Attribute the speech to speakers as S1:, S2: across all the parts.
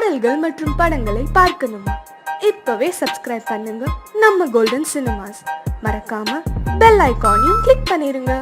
S1: பாடல்கள் மற்றும் படங்களை பார்க்கணுமா? இப்பவே சப்ஸ்கிரைப் பண்ணுங்க நம்ம கோல்டன் சினிமாஸ். மறக்காம பெல் ஐகானையும் கிளிக் பண்ணிருங்க.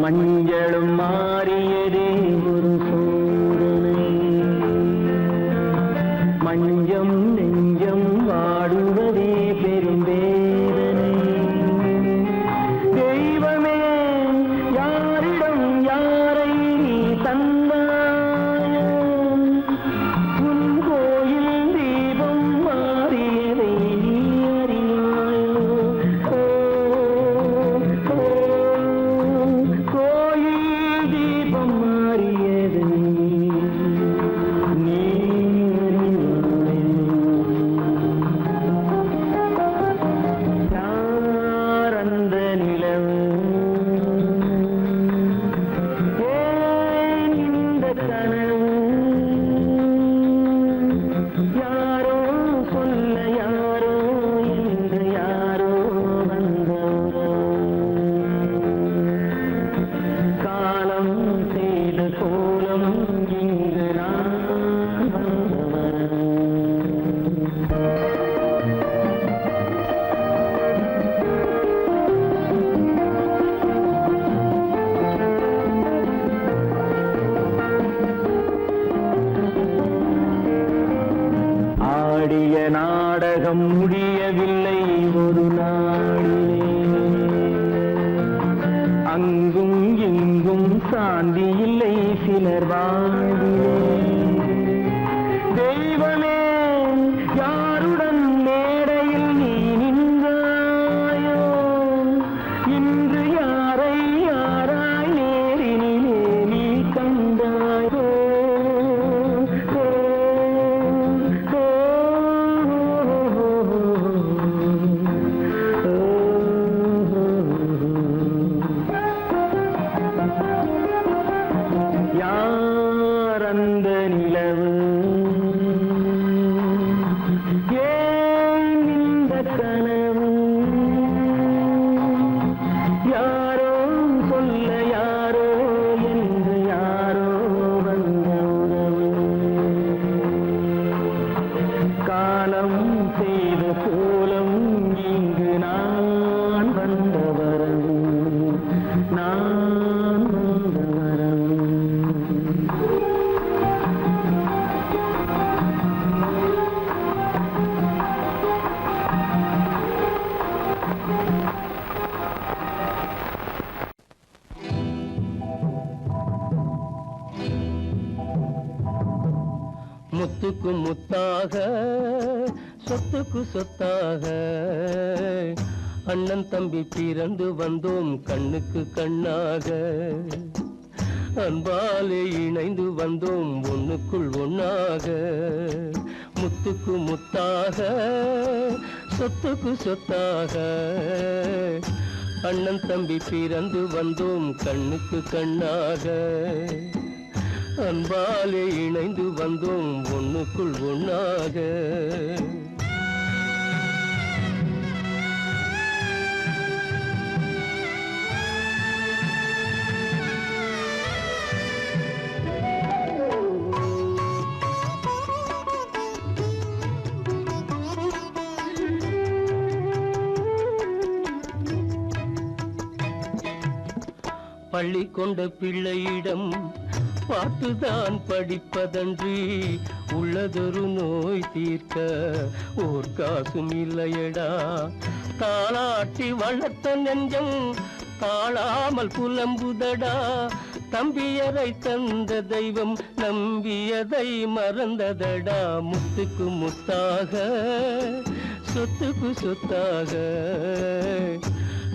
S2: மஞ்சளும் மாறியதே ஒரு சோதனை, மஞ்சம் நெஞ்சம் வாடுவதே பெரும் வேதனை. தெய்வமே யாரிடம் யாரை நீ தந்தாயோ, உன் கோயில் தீபம் மாறியதை நீ அறியாயோ. நாடகம் முடியவில்லை ஒரு நாளிலே, அங்கும் இங்கும் சாந்தி இல்லை சிலர் வாழ்விலே. தெய்வமே யாருடன் மேடையில் நீ நின்றாயோ, இன்று யாரை யாராய் நேரினிலே நீ கண்டாயோ. அந்த நிலவு ஏன் இந்த கனவு, யாரோ சொல்ல யாரோ என்று யாரோ வந்த உறவு. காலம் செய்த கோலம் இங்கு நான் வந்த வரவு, நான் வந்த வரவு. முத்துக்கு முத்தாக சொத்துக்கு சொத்தாக அண்ணன் தம்பி பிறந்து வந்தோம் கண்ணுக்கு கண்ணாக. அன்பாலே இணைந்து வந்தோம் ஒண்ணுக்குள் ஒண்ணாக, முத்துக்கு முத்தாக, சொத்துக்கு சொத்தாக. அண்ணன் தம்பி பிறந்து வந்தோம் கண்ணுக்கு கண்ணாக, அன்பாலே இணைந்து வந்தோம் ஒண்ணுக்குள் ஒண்ணாக. பள்ளி கொண்ட பிள்ளையிடம் பார்த்துதான் படிப்பதன்றி, உள்ளதொரு நோய் தீர்க்க ஓர் காசும் இல்லையடா. தாளாட்டி வளர்த்த நெஞ்சம் தாழாமல் புலம்புதடா. தம்பியரை தந்த தெய்வம் நம்பியதை மறந்ததடா. முத்துக்கு முத்தாக, சொத்துக்கு சொத்தாக,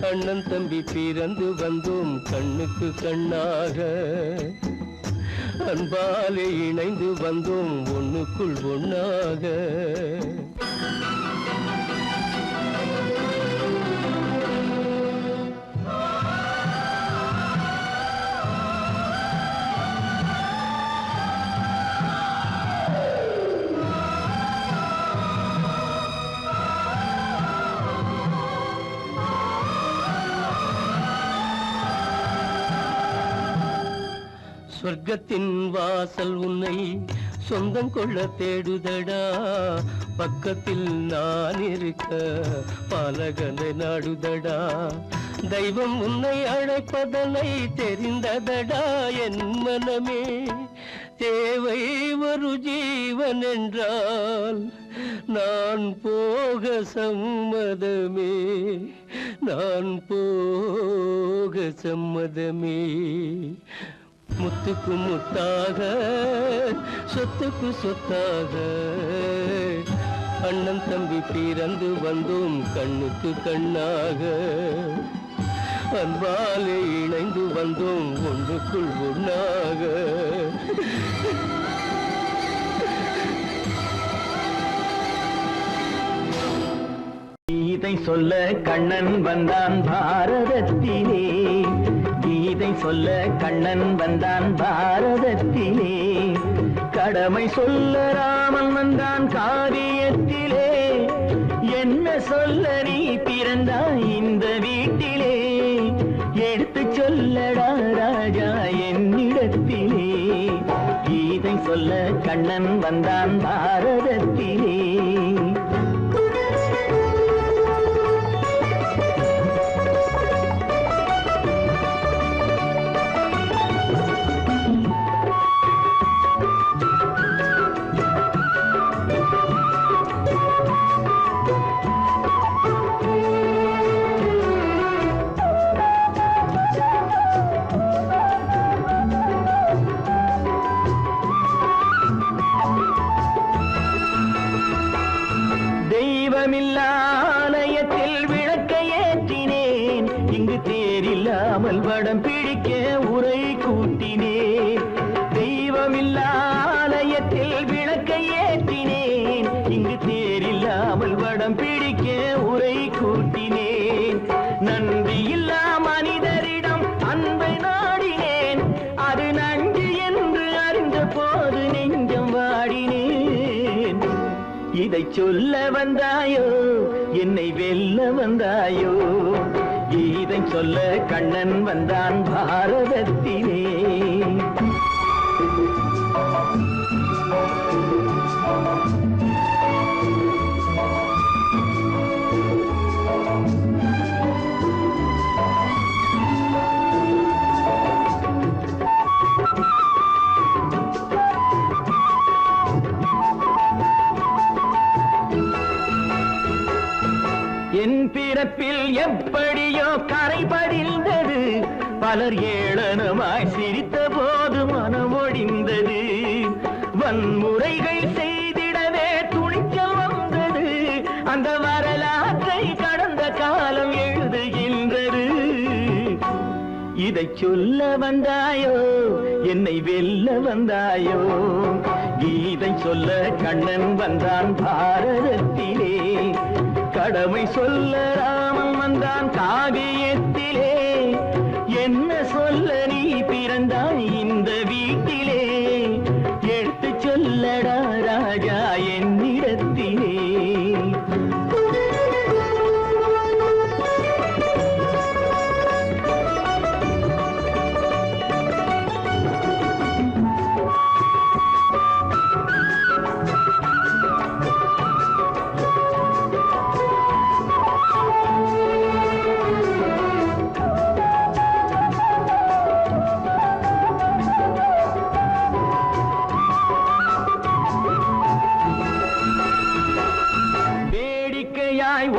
S2: அண்ணன் தம்பி பிறந்து வந்தோம் கண்ணுக்கு கண்ணாக, அன்பாலே இணைந்து வந்தோம் ஒண்ணுக்குள் ஒண்ணாக. சொர்க்கத்தின் வாசல் உன்னை சொந்தம் கொள்ள தேடுதடா. பக்கத்தில் நான் இருக்க பாலகனை நாடுதடா. தெய்வம் உன்னை அழைப்பதனை தெரிந்ததடா என் மனமே. தேவை ஒரு ஜீவன் என்றால் நான் போக சம்மதமே, நான் போக சம்மதமே. முத்துக்கு முத்தாக, சொத்துக்கு சொத்தாக, அண்ணன் தம்பி பிறந்து வந்தோம் கண்ணுக்கு கண்ணாக, அன்பாலே இணைந்து வந்தோம் ஒன்றுக்குள் ஒண்ணாக.
S3: கீதை சொல்ல கண்ணன் வந்தான் பாரதத்திலே, கீதை சொல்ல கண்ணன் வந்தான் பாரதத்திலே. கடமை சொல்ல ராமன் வந்தான் காரியத்திலே. என்ன சொல்ல நீ பிறந்தாய் இந்த வீட்டிலே. எடுத்து சொல்லடா ராஜா என்னிடத்திலே. கீதை சொல்ல கண்ணன் வந்தான் பாரதத்திலே. ஆலயத்தில் விளக்கை ஏற்றினேன். இங்கு தேரில்லாமல் வடம் பிடிக்க உரை கூட்டினேன். தெய்வமில்லா ஆலயத்தில் விளக்கை ஏற்றினேன். இங்கு தேரில்லாமல் வடம் பிடிக்க உரை கூட்டினேன். நன்றியில்லா மனிதரிடம் அன்பை நாடினேன். அது நன்றி என்று அறிந்த போது நெஞ்சம் வாடினேன். இதை சொல்ல வந்தாயோ என்னை வெல்ல வந்தாயோ. இதை சொல்ல கண்ணன் வந்தான் பாரதத்திலே. என் பிறப்பில் எப்படியோ கரை படிந்தது. பலர் ஏளனமாய் சிரித்த போது மனமொழிந்தது. வன்முறைகள் செய்திடவே துணிச்சல் வந்தது. அந்த வரலாற்றை கடந்த காலம் எழுதுகின்றது. இதை கீதை சொல்ல வந்தாயோ என்னை வெல்ல வந்தாயோ கீதை சொல்ல கண்ணன் வந்தான் பாரதத்திலே கடமை சொல்ல ராமன் வந்தான் காவியத்திலே என்ன சொல்ல நீ பிறந்தாய் இந்த வீட்டிலே எடுத்து சொல்லடா ராஜா என்னிடத்திலே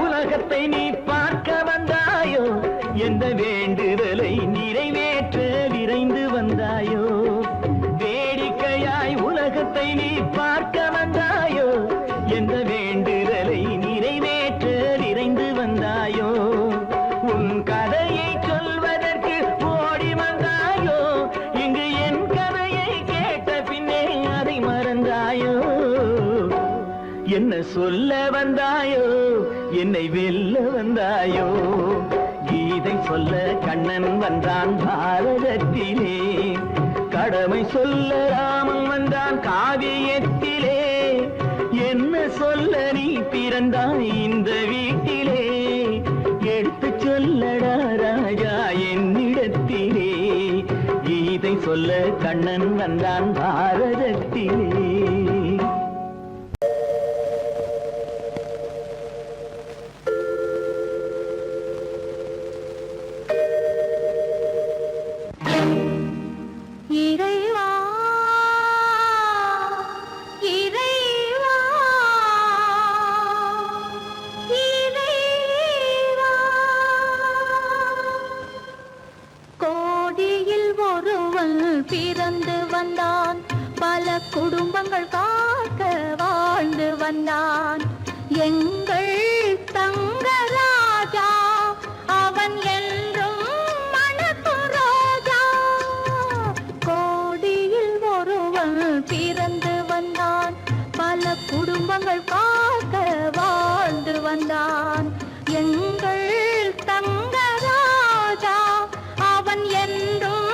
S3: உலகத்தை நீ பார்க்க வந்தாயோ எந்த வேண்டுதலை நிறைவேற்ற விரைந்து வந்தாயோ வேடிக்கையாய் உலகத்தை நீ பார்க்க வந்தாயோ எந்த வேண்டுதலை நிறைவேற்ற விரைந்து வந்தாயோ உன் கதையை சொல்வதற்கு ஓடி வந்தாயோ இங்கு என் கதையை கேட்ட பின்னே அதை மறந்தாயோ என்ன சொல்ல வந்தாயோ என்னை வெல்ல வந்தாயோ கீதை சொல்ல கண்ணன் வந்தான் பாரதத்திலே கடமை சொல்ல ராமன் வந்தான் காவியத்திலே என்ன சொல்ல நீ பிறந்தாய் இந்த வீட்டிலே எடுத்து சொல்லடா ராஜா என்னிடத்திலே கீதை சொல்ல கண்ணன் வந்தான் பாரதத்திலே
S4: பிறந்து வந்தான் பல குடும்பங்கள் காக்க வாழ்ந்து வந்தான் எங்கள் தங்கராஜா அவன் என்றும் மனது ரோஜா கோடியில் ஒருவன் பிறந்து வந்தான் பல குடும்பங்கள் காக்க வாழ்ந்து வந்தான் எங்கள் தங்கராஜா அவன் என்றும்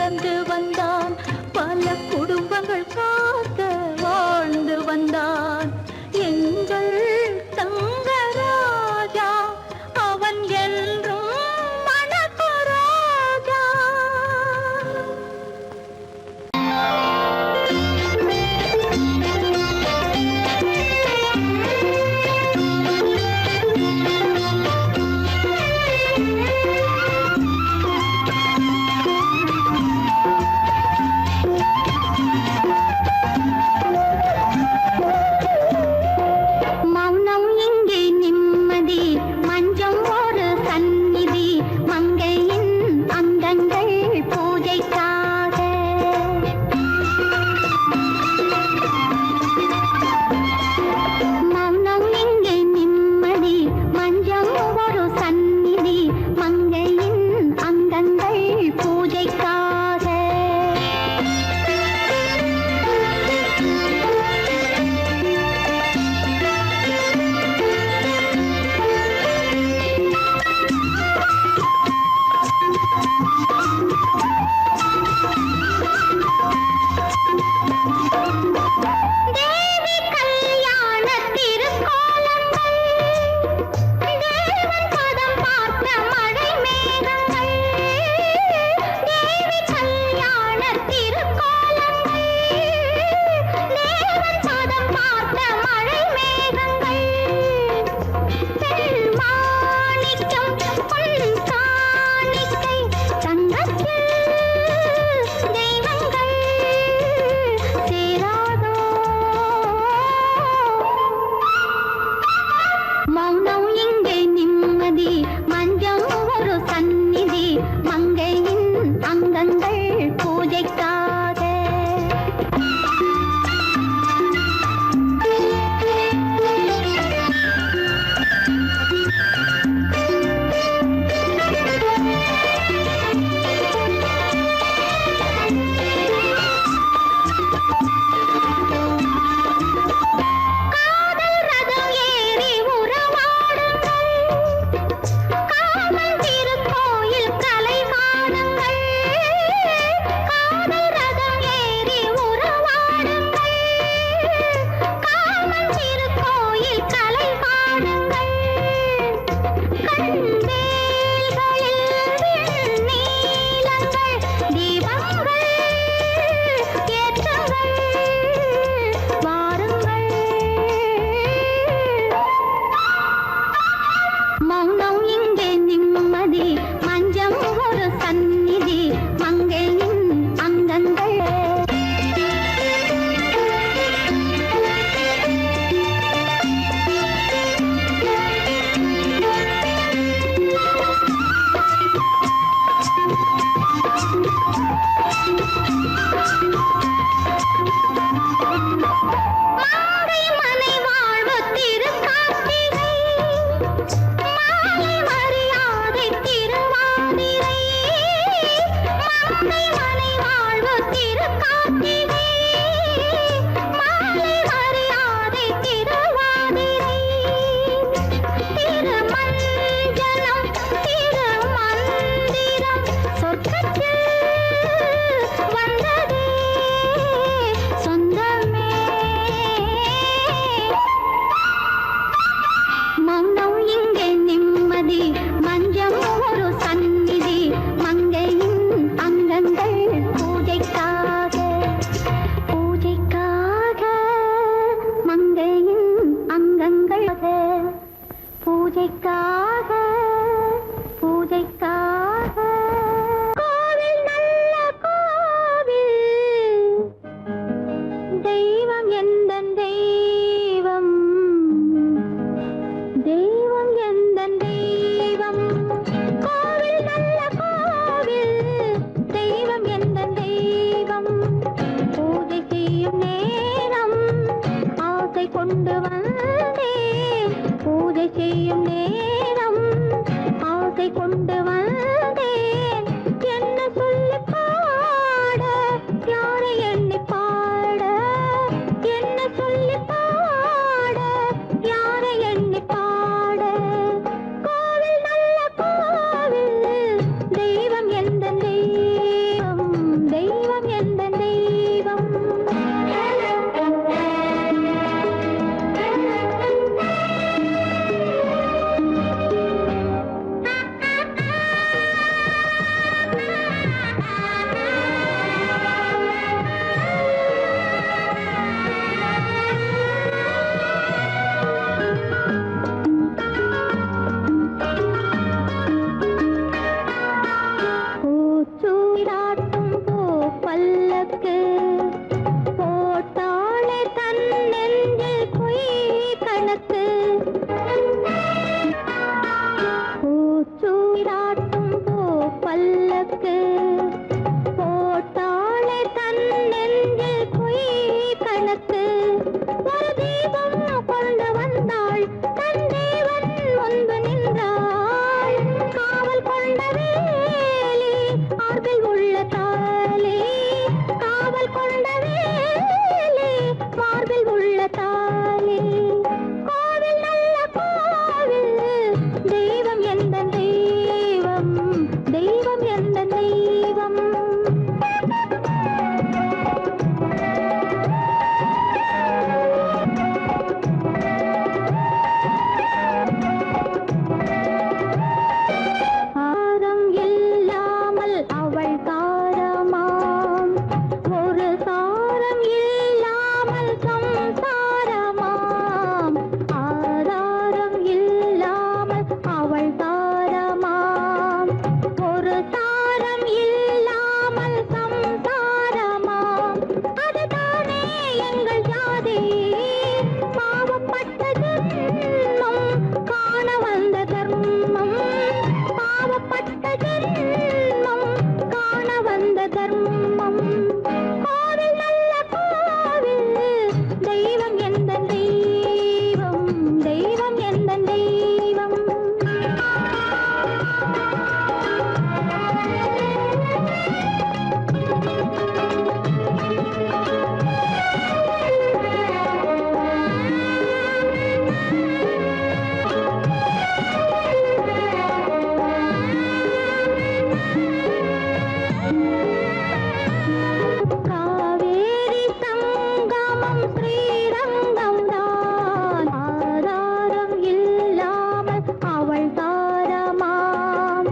S4: பிறந்து வந்தான், பல குடும்பங்கள் காக்க வாழ்ந்து வந்தான். எங்கள் தங்கராஜா அவன் என்றும் மணக்கராஜா. மௌனம் இங்கே நிம்மதி, மஞ்சம் ஒரு சந்நிதி, மங்கையின் அங்கங்கள் பூஜைக்காக. மௌனம் இங்கே நிம்மதி, மஞ்சம் ஒரு சந்நிதி, மங்கையின் அங்கங்கள் பூஜைக்காக. தேவி கல்யாண திருக்கோலங்கள், தேவன் பதம் பார்த்த மழை மேகங்கள். தேவி கல்யாண திருக்கோலங்கள், தேவன் பதம் பார்த்த மழை மேகங்கள். பெண்மாணிக்கம் பொன் காணிக்கை, தங்கத்தில் தெய்வங்கள் சேராதோ. மௌனம் இங்கே நிம்மதி, மஞ்சம் ஒரு சந்நிதி, மங்கையின் அங்கங்கள் பூஜைக்காக. காதல் ரதம் ஏறி உறவாடுங்கள், காமன் திருக்கோயில் கலை காணுங்கள். காதல் ரதம் ஏறி உறவாடுங்கள், காமன் திருக்கோயில் கலை காணுங்கள். கண்வேல்களில் விண்ணீலங்கள், தீபங்கள் ஏற்றுங்கள், வாருங்கள். மௌனம் இங்கே நிம்மதி, மஞ்சம் ஒரு சந்நிதி, மங்கையின் அங்கங்கள். மாலை மனை வாழ்வு திருக்கார்த்திகை, மாலை மரியாதை திருவாதிரை. மாலை மனை வாழ்வு திருக்கார்த்திகை, மாலை மரியாதை திருவாதிரை. திருமஞ்சனம் திருமந்திரம், சொர்க்கத்தில் வந்ததே சொந்தமே. மௌனம் இங்கே நிம்மதி, மஞ்சம் ஒரு சந்நிதி, மங்கையின் அங்கங்கள் பூஜைக்காக. பூஜைக்காக மங்கையின் அங்கங்கள், பூஜைக்காக பூஜைக்காக. கோவில் நல்ல கோவில், தெய்வம் எந்தன் தெய்வம், தெய்வம் எந்தன் தெய்வம். கோவில் நல்ல கோவில், தெய்வம் எந்தன் தெய்வம். பூஜை செய்யும் நேரம் ஆசை கொண்டு வந்தேன், பூஜை செய்யும் நேரம் ஆசை கொண்டு வந்தேன். என்ன சொல்லி பாட, யாரை எண்ணி பாட, என்ன சொல்லி பாட, யாரை எண்ணி பாட. கோவில் நல்ல கோவில், தெய்வம் எந்த தெய்வம், பல்லக்கு போட்டாளே தன் நெஞ்சில் பொய் கணக்கு பூச்சூடாட்டும் பூ பல்லக்கு போட்டாளே தன் நெஞ்சில் பொய் கணக்கு ஒரு தீபம் கொண்டு வந்தாள் தன் தேவன் முன்பு நின்றாள் காவல் கொண்ட வேலி மார்பில் உள்ள தாலி காவல் கொண்ட வேலி மார்பில் உள்ள தாலி கோவில் நல்ல கோவில் தெய்வம் எந்த தெய்வம் தெய்வம் எந்த தெய்வம் ஆரம் இல்லாமல் அவள் தாரமாம் ஒரு சாரம் இல்லாமல் சம்சாரமாம் ஆதாரம் இல்லாமல் அவள் தாரமாம் ஒரு சாரம் இல்லாமல் சம்சாரமாம் அதுதானே எங்கள் ஜாதி பாவப்பட்ட ஜென்மம் காண வந்த தர்மம் பாவப்பட்ட ஜென்மம் காண வந்த தர்மம் கோவில் நல்ல கோவில் தெய்வம் எந்த தெய்வம் தெய்வம் எந்த தெய்வம் காவேரி சங்கமம் ஸ்ரீரங்கம் தான் ஆதாரம் இல்லாமல் அவள் தாரமாம்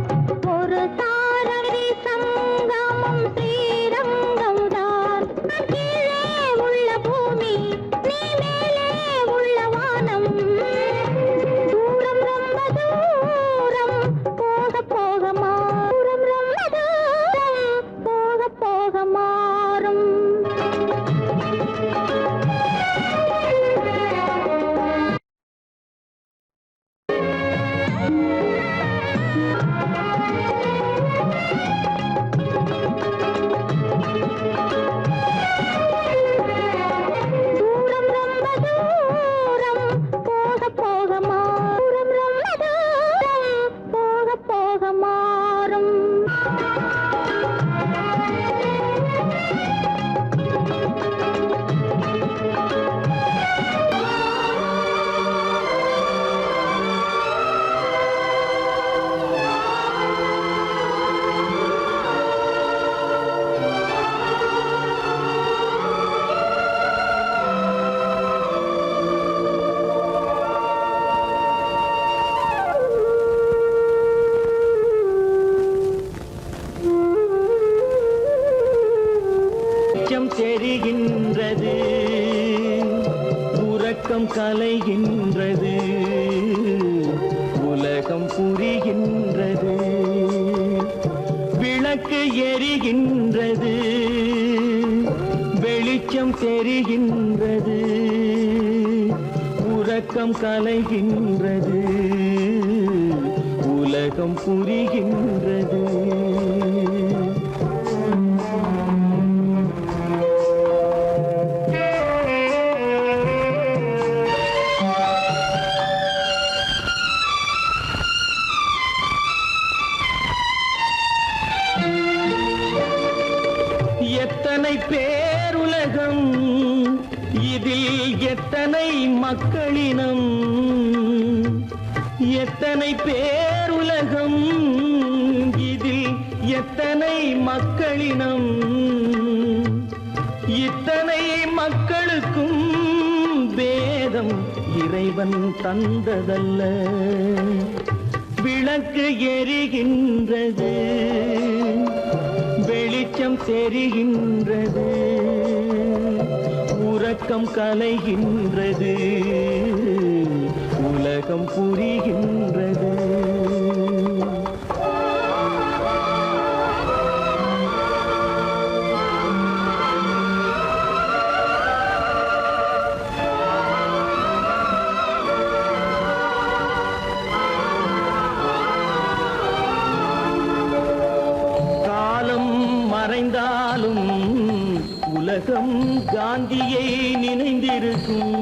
S4: ஒரு தாரரி சங்கமம் ஸ்ரீரங்கம் தான் கீழே உள்ள பூமி நீ மேலே உள்ள வானம் தூரம் ரொம்ப தூரம் போக போக மாறும் ரொம்ப தூரம் போக போக மாறும் தூரம் ரொம்ப தூரம் போக போக மாறும் ரொம்ப தூரம் போக போக மாறும்
S3: வெளிச்சம் தெரிகின்றது உறக்கம் கலைகின்றது உலகம் புரிகின்றது விளக்கு எரிகின்றது வெளிச்சம் தெரிகின்றது உறக்கம் கலைகின்றது உலகம் புரிகின்றது எத்தனை பேருலகம் இதில் எத்தனை மக்களினம் எத்தனை பேருலகம் இதில் எத்தனை மக்களினம் இத்தனை மக்களுக்கும் வேதம் இறைவன் தந்ததல்ல விளக்கு எரிகின்றது வெளிச்சம் தெரிகின்றது உறக்கம் கலைகின்றது உலகம் புரிகின்றது மறைந்தாலும் உலகம் காந்தியை நினைந்திருக்கும்.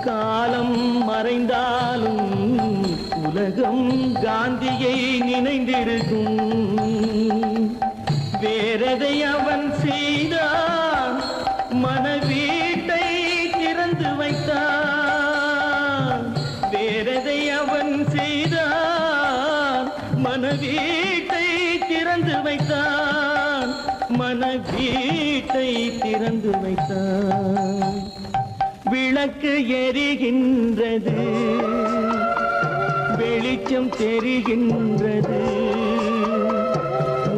S3: காலம் மறைந்தாலும் உலகம் காந்தியை நினைந்திருக்கும். வேறெதை அவன் செய்தான், மனவீட்டை திறந்து வைத்தான். வேறெதை அவன் செய்தான், மனவீட்டை திறந்து வைத்தான். மனவீட்டை திறந்து வைத்தான். விளக்கு எரிகின்றது, வெளிச்சம் தெரிகின்றது,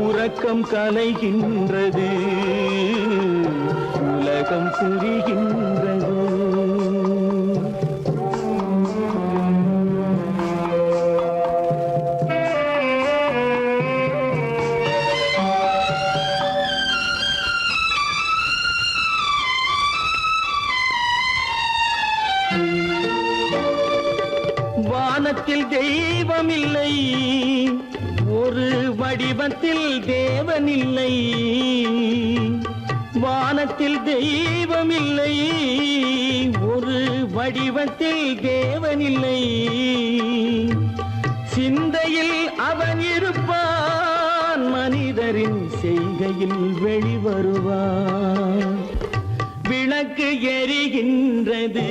S3: உறக்கம் கலைகின்றது, உலகம் புரிகின்றது. வானத்தில் தெய்வமில்லை, ஒரு வடிவத்தில் தேவனில்லை. வானத்தில் தெய்வமில்லை, ஒரு வடிவத்தில் தேவனில்லை. சிந்தையில் அவன் இருப்பான், மனிதரின் செய்கையில் வெளிவருவான். விளக்கு எரிகின்றது,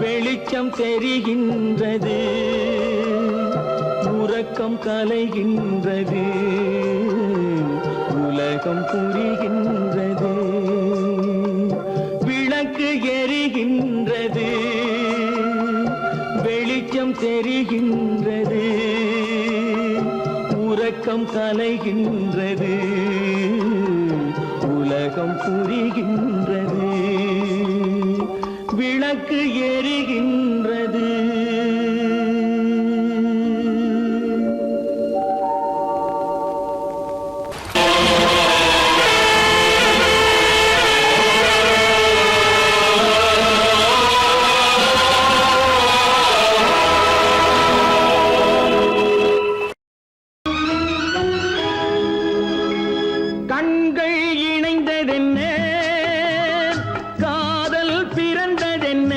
S3: வெளிச்சம் தெரிகின்றது, உறக்கம் கலைகின்றது, உலகம் புரிகின்றது. விளக்கு எரிகின்றது, வெளிச்சம் தெரிகின்றது, உறக்கம் கலைகின்றது, உலகம் புரிகின்றது. விளக்கு எரிகின்றது. கண்கள் இணைந்ததென்ன, காதல் பிறந்ததென்ன,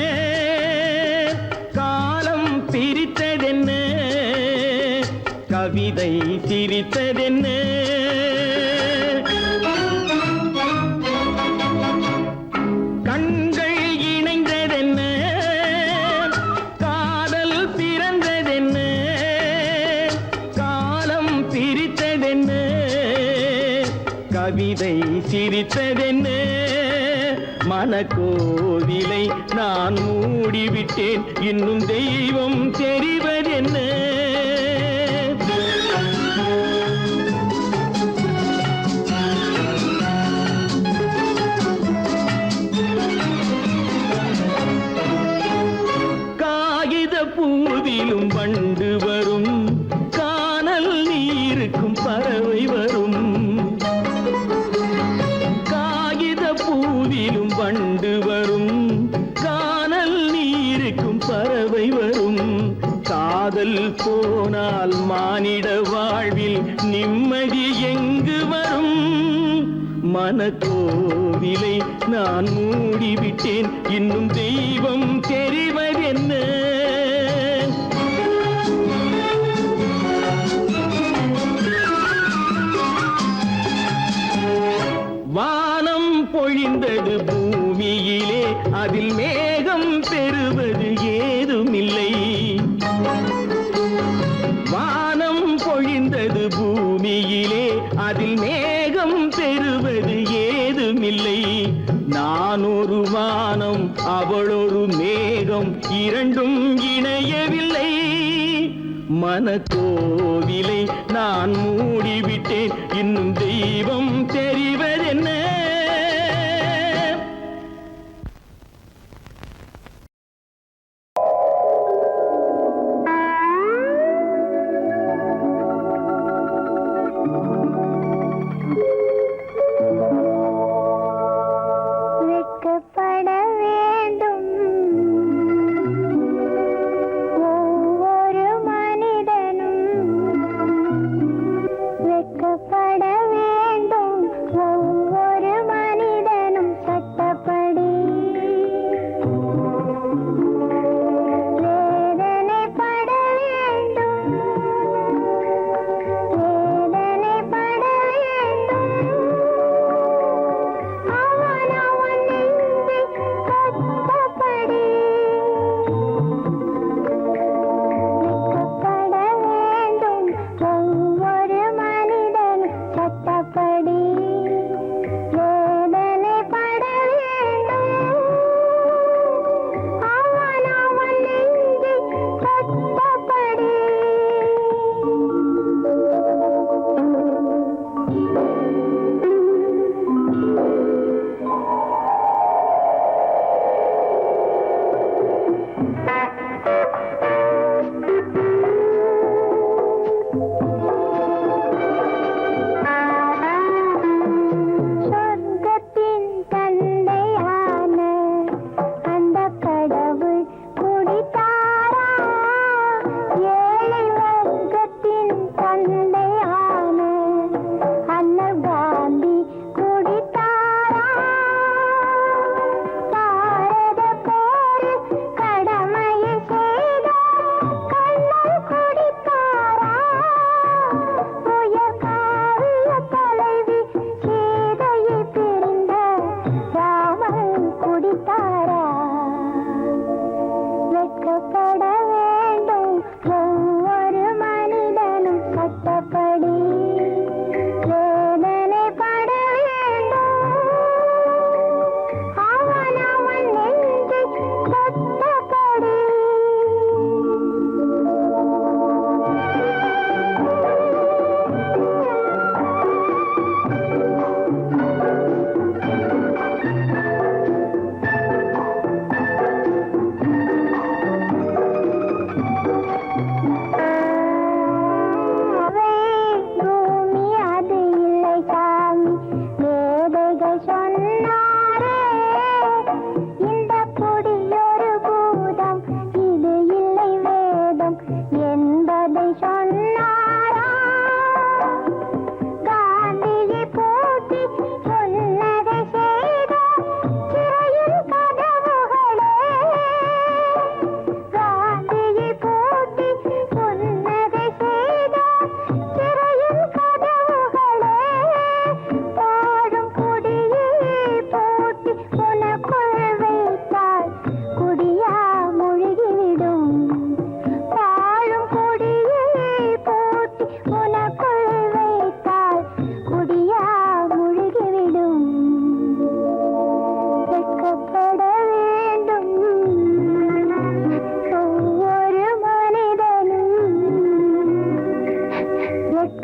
S3: காலம் பிரித்ததென்ன, கவிதை சிரித்ததென்ன. கண்கள் இணைந்ததென்ன, காதல் பிறந்ததென்ன, காலம் பிரித்ததென்ன, கவிதை சிரித்ததென்ன. மனக்கோவிலை நான் மூடிவிட்டேன், இன்னும் தெய்வம் தெரிவதென்ன. காகித பூவிலும் வண்டு வரும், கானல் நீருக்கும் பறவை வரும். பூவிலும் வண்டு வரும், கானல் நீருக்கும் பறவை வரும். காதல் போனால் மானிட வாழ்வில் நிம்மதி எங்கு வரும்? மனக்கோவிலை நான் மூடிவிட்டேன், இன்னும் தெய்வம் தெரிவதென்ன. வானம் பொழிந்தது பூமியிலே, அதில் மேகம் பெறுவது ஏதுமில்லை. வானம் பொழிந்தது பூமியிலே, அதில் மேகம் பெறுவது ஏதுமில்லை. நான் ஒரு வானம், அவளொரு மேகம், இரண்டும் இணையவில்லை. மனக்கோவிலை நான் மூடிவிட்டேன், இன்னும் தெய்வம் தெரிவதென்ன.
S4: வெட்கப்பட வேண்டும் ஒவ்வொரு மனிதனும்.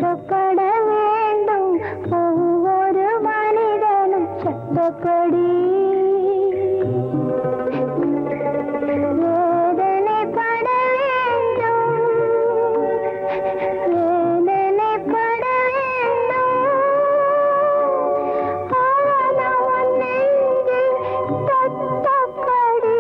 S4: வெட்கப்பட வேண்டும் ஒவ்வொரு மனிதனும் சட்டப்படி வேதனைப்பட வேண்டும் வேதனைப்பட வேண்டும் அவனவன் நெஞ்சில் தத்தப்படி.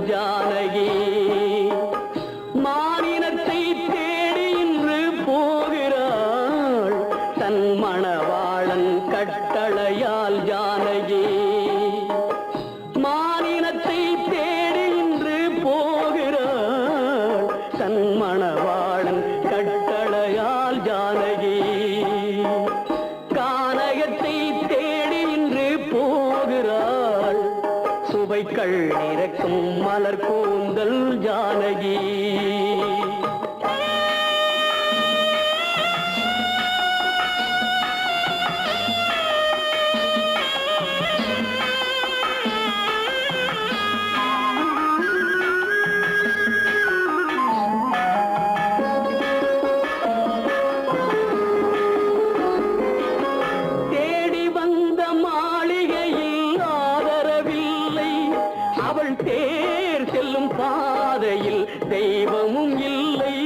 S3: ஜானகி மானினத்தை தேடி இன்று போகிறாள் தன் மணவாளன் கட்டளையால் ஜானகி மானினத்தை தேடி இன்று போகிறாள் தன் மணவாளன் கட்டளையால் ஜானகி கானகத்தை தேடி இன்று போகிறாள் சுவைக்கள் இறக்கும் மலர் கூந்தல் ஜானகி தேடி வந்த மாளிகையில் ஆதரவில்லை அவள் தேர் செல்லும் பாதையில் தெய்வமும் இல்லை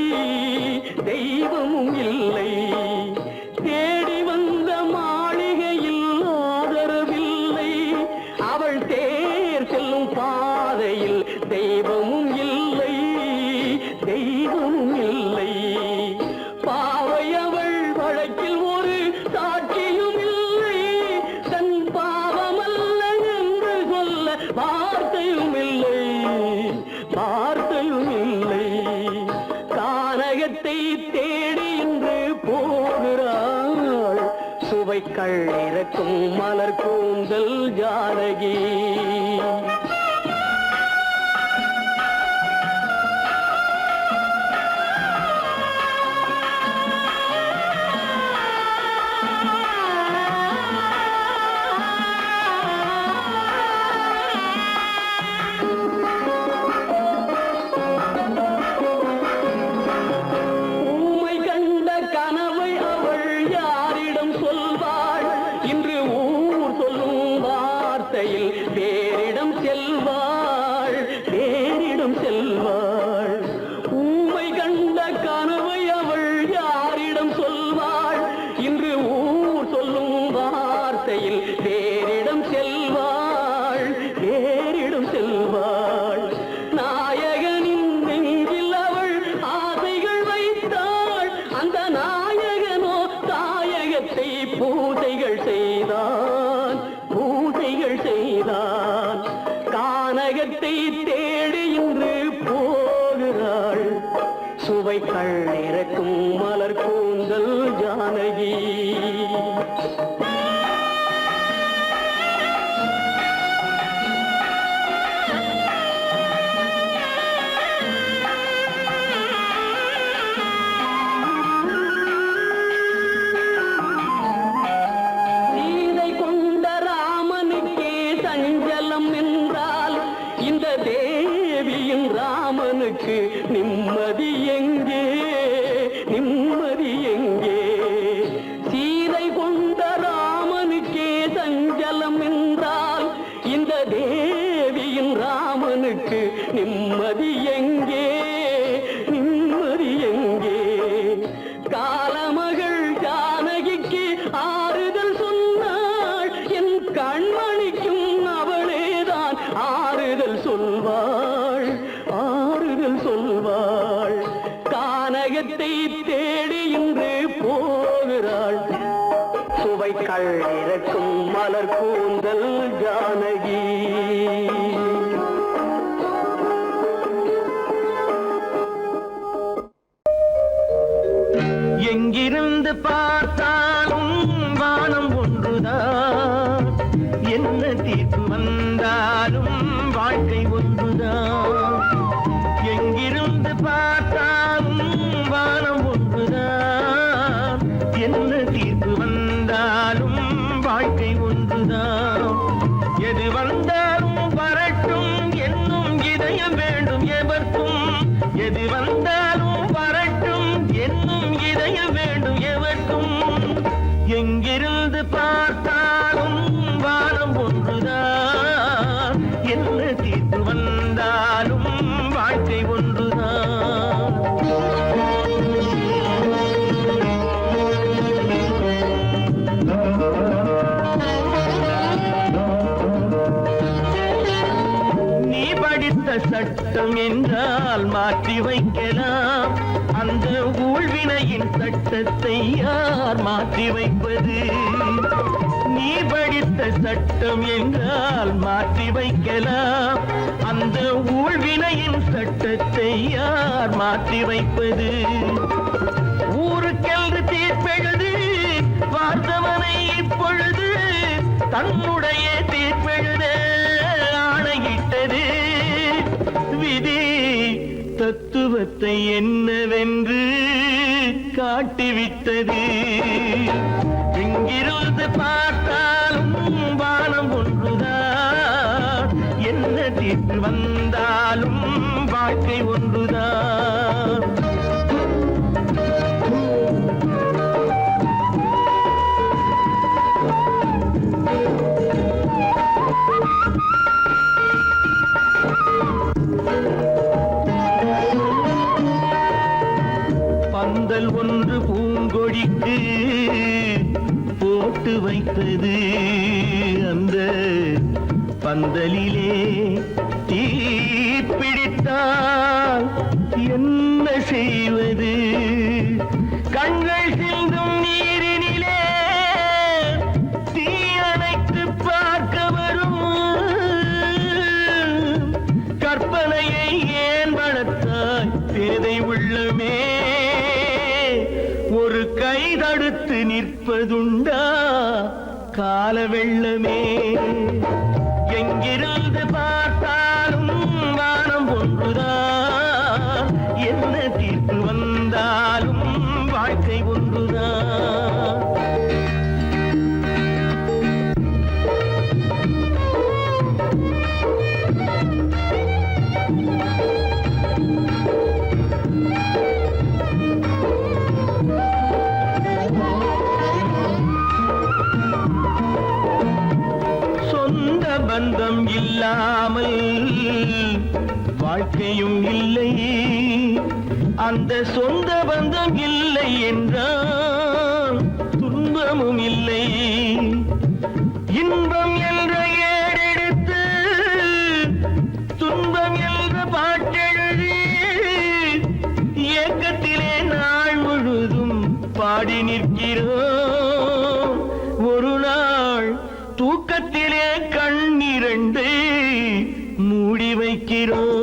S3: தெய்வமும் இல்லை தேடி வந்த மாளிகையில் ஆதரவில்லை அவள் தேர் செல்லும் பாதையில் தெய்வமும் இல்லை தெய்வமும் இல்லை பாவை அவள் வழக்கில் ஒரு சாட்சியும் இல்லை தன் பாவமல்ல என்று சொல்ல வார்த்தையும் இல்லை வார்த்தையும் இல்லை கானகத்தை தேடி இன்று போகிறாள் சுவைக்கள் இறக்கும் மலர் கூந்தல் ஜானகி ஊமை கண்ட கனவை அவள் யாரிடம் சொல்வாள் இன்று ஊர் சொல்லும் வார்த்தையில் வேறிடம் செல்வாள் வேறிடம் செல்வாள் ஊமை கண்ட கனவை அவள் யாரிடம் சொல்வாள் இன்று ஊர் சொல்லும் வார்த்தையில் வேறிடம் செல்வாள் வேறிடம் செல்வாள் நாயகனின் நெஞ்சில் அவள் ஆசைகள் வைத்தாள் அந்த நாயகனோ தாயகத்தை பூசைகள் செய்தான் பூசைகள் செய்தான் கானகத்தை தேடி இன்று போகிறாள் சுவைக்கள் இறக்கும் மலர் கூந்தல் ஜானகி சீதை கொண்ட ராமனுக்கே சஞ்சலம் என்றால் இந்த தேவியின் ராமனுக்கு நிம்மதி எங்கே நிம்மதி எங்கே சீதை கொண்ட ராமனுக்கே சஞ்சலம் என்றால் இந்த தேவியின் ராமனுக்கு நிம்மதி எங்கே நிம்மதி எங்கே காலமகள் ஜானகிக்கு ஆறுதல் சொன்னாள் என் கண்மணிக்கும் அவளேதான் ஆறுதல் சொல்வாள் ஆறுதல் சொல்வாள் கானகத்தை தேடி இன்று போகிறாள் சுவைக்கள் இறக்கும் மலர் கூந்தல் ஜானகி எங்கிருந்து பார்த்தாலும் வானம் ஒன்றுதான் என்ன தீர்ப்பு வந்தாலும் வாழ்க்கை ஒன்றுதான் எங்கிருந்து பார்த்தாலும் வானம் ஒன்றுதான் என்ன தீர்ப்பு வந்தாலும் வாழ்க்கை ஒன்றுதான் எது வந்தாலும் வரட்டும் என்னும் இதயம் வேண்டும் எவர்க்கும் எது வந்தாலும் வரட்டும் என்னும் இதயம் வேண்டும் எவர்க்கும் எங்கிருந்து பார்த்தாலும் வானம் ஒன்றுதான் என்ன தீர்ப்பு வந்தாலும் வாழ்க்கை ஒன்றுதான் நீ படித்த சட்டம் என்றால் மாற்றி வைக்கலாம். அந்த ஊழ்வினையின் சட்டத்தை யார் மாற்றி வைப்பது? நீ படித்த சட்டம் என்றால் மாற்றி வைக்கலாம். அந்த ஊழ்வினையின் சட்டத்தை யார் மாற்றி வைப்பது? ஊருக்கென்று தீர்ப்பெழுது பார்த்தவனை இப்பொழுது தன்னுடைய தீர்ப்பெழுத ஆணையிட்டது விதி. தத்துவத்தை என்னவென்று காட்டிவிட்டது. எங்கிருந்து பார்த்தாலும் வானம் ஒன்றுதான், என்ன தீர்ப்பு வந்தாலும் வாழ்க்கை ஒன்றுதான். பந்தல் ஒன்று பூங்கொடிக்கு போட்டு வைத்தது. அந்த பந்தலிலே தீ பிடித்தால் என்ன செய்வது? கண்கள் சிந்தும் நீரினிலே தீ அணைத்து பார்க்க வரும் கற்பனையை ஏன் வளர்த்தாய் பேதை உள்ளமே? ஒரு கை தடுத்து நிற்பதுண்டா கால வெள்ளமே? எங்கிருந்து பார்த்தாலும் வானம் ஒன்றுதான், என்ன தீர்ப்பு வந்தாலும் வாழ்க்கை ஒன்றுதான். சொந்த பந்தம் இல்லாமல் வாழ்க்கையும் இல்லை. அந்த சொந்த பந்தம் இல்லை என்றால் துன்பமும் இல்லை. இன்பம் என்ற ஏறெடுத்து துன்பம் என்ற பாட்டெழுதி ஏக்கத்திலே நாள் முழுதும் பாடி நிற்கிறோம். ஒரு நாள் தூக்கத்திலே கண்ணிரண்டை மூடி வைக்கிறோம்.